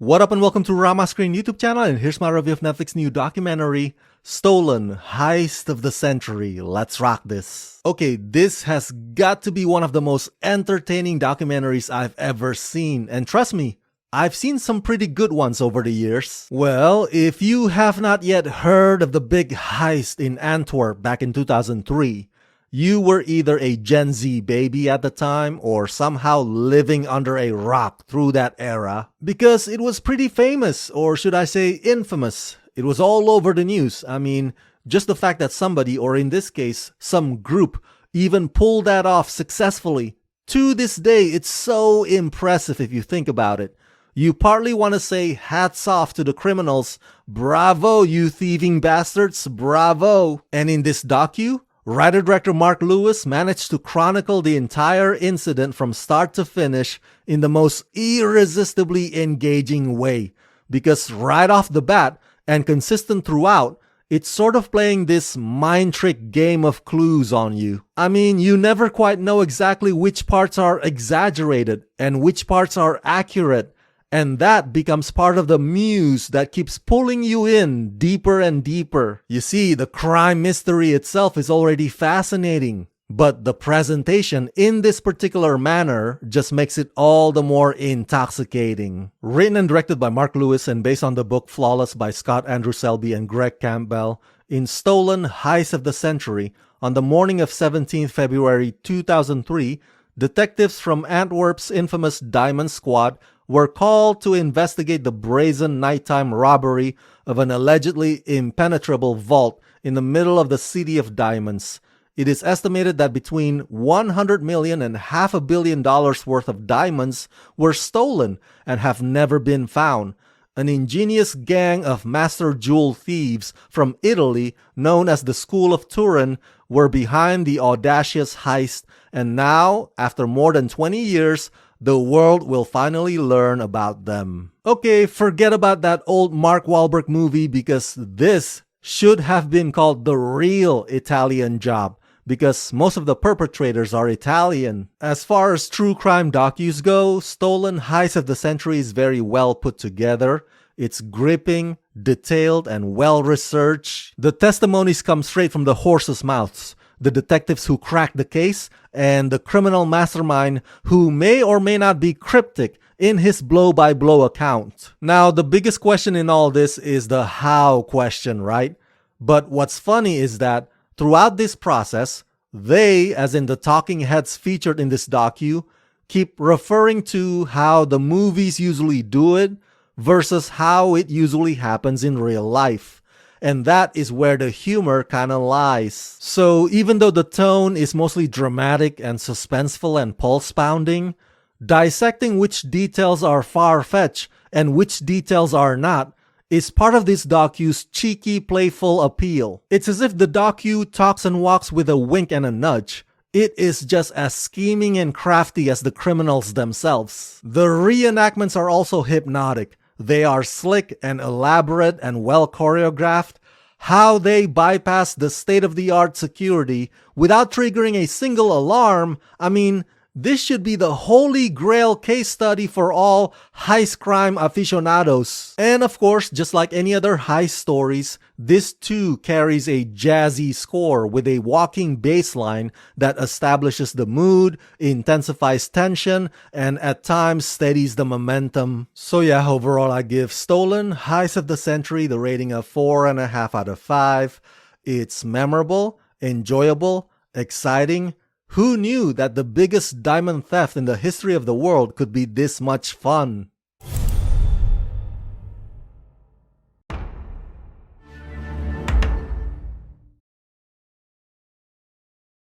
What up and welcome to Rama Screen YouTube channel, and here's my review of Netflix new documentary, Stolen, Heist of the Century. Let's rock this. Okay, this has got to be one of the most entertaining documentaries I've ever seen, and trust me, I've seen some pretty good ones over the years. Well, if you have not yet heard of the big heist in Antwerp back in 2003, you were either a Gen Z baby at the time or somehow living under a rock through that era, because it was pretty famous, or should I say infamous. It was all over the news. I mean, just the fact that somebody, or in this case, some group, even pulled that off successfully. To this day, it's so impressive if you think about it. You partly want to say hats off to the criminals. Bravo, you thieving bastards, bravo. And in this docu, writer-director Mark Lewis managed to chronicle the entire incident from start to finish in the most irresistibly engaging way. Because right off the bat, and consistent throughout, it's sort of playing this mind trick game of clues on you. I mean, you never quite know exactly which parts are exaggerated and which parts are accurate. And that becomes part of the muse that keeps pulling you in deeper and deeper. You see, the crime mystery itself is already fascinating, but the presentation in this particular manner just makes it all the more intoxicating. Written and directed by Mark Lewis and based on the book Flawless by Scott Andrew Selby and Greg Campbell, in Stolen, Heist of the Century, on the morning of 17th February 2003, detectives from Antwerp's infamous Diamond Squad were called to investigate the brazen nighttime robbery of an allegedly impenetrable vault in the middle of the City of Diamonds. It is estimated that between $100 million and $500 million worth of diamonds were stolen and have never been found. An ingenious gang of master jewel thieves from Italy, known as the School of Turin, were behind the audacious heist, and now, after more than 20 years, the world will finally learn about them. Okay, forget about that old Mark Wahlberg movie, because this should have been called The Real Italian Job, because most of the perpetrators are Italian. As far as true crime docus go, Stolen, Heist of the Century is very well put together. It's gripping, detailed, and well-researched. The testimonies come straight from the horse's mouths. The detectives who cracked the case, and the criminal mastermind who may or may not be cryptic in his blow-by-blow account. Now, the biggest question in all this is the how question, right? But what's funny is that throughout this process, they, as in the talking heads featured in this docu, keep referring to how the movies usually do it versus how it usually happens in real life. And that is where the humor kinda lies. So even though the tone is mostly dramatic and suspenseful and pulse-pounding, dissecting which details are far-fetched and which details are not is part of this docu's cheeky, playful appeal. It's as if the docu talks and walks with a wink and a nudge. It is just as scheming and crafty as the criminals themselves. The reenactments are also hypnotic. They are slick and elaborate and well choreographed. How they bypass the state-of-the-art security without triggering a single alarm, I mean, this should be the holy grail case study for all heist crime aficionados. And of course, just like any other heist stories, this too carries a jazzy score with a walking bass line that establishes the mood, intensifies tension, and at times steadies the momentum. So yeah, overall I give Stolen, Heist of the Century the rating of 4.5 out of 5. It's memorable, enjoyable, exciting. Who knew that the biggest diamond theft in the history of the world could be this much fun?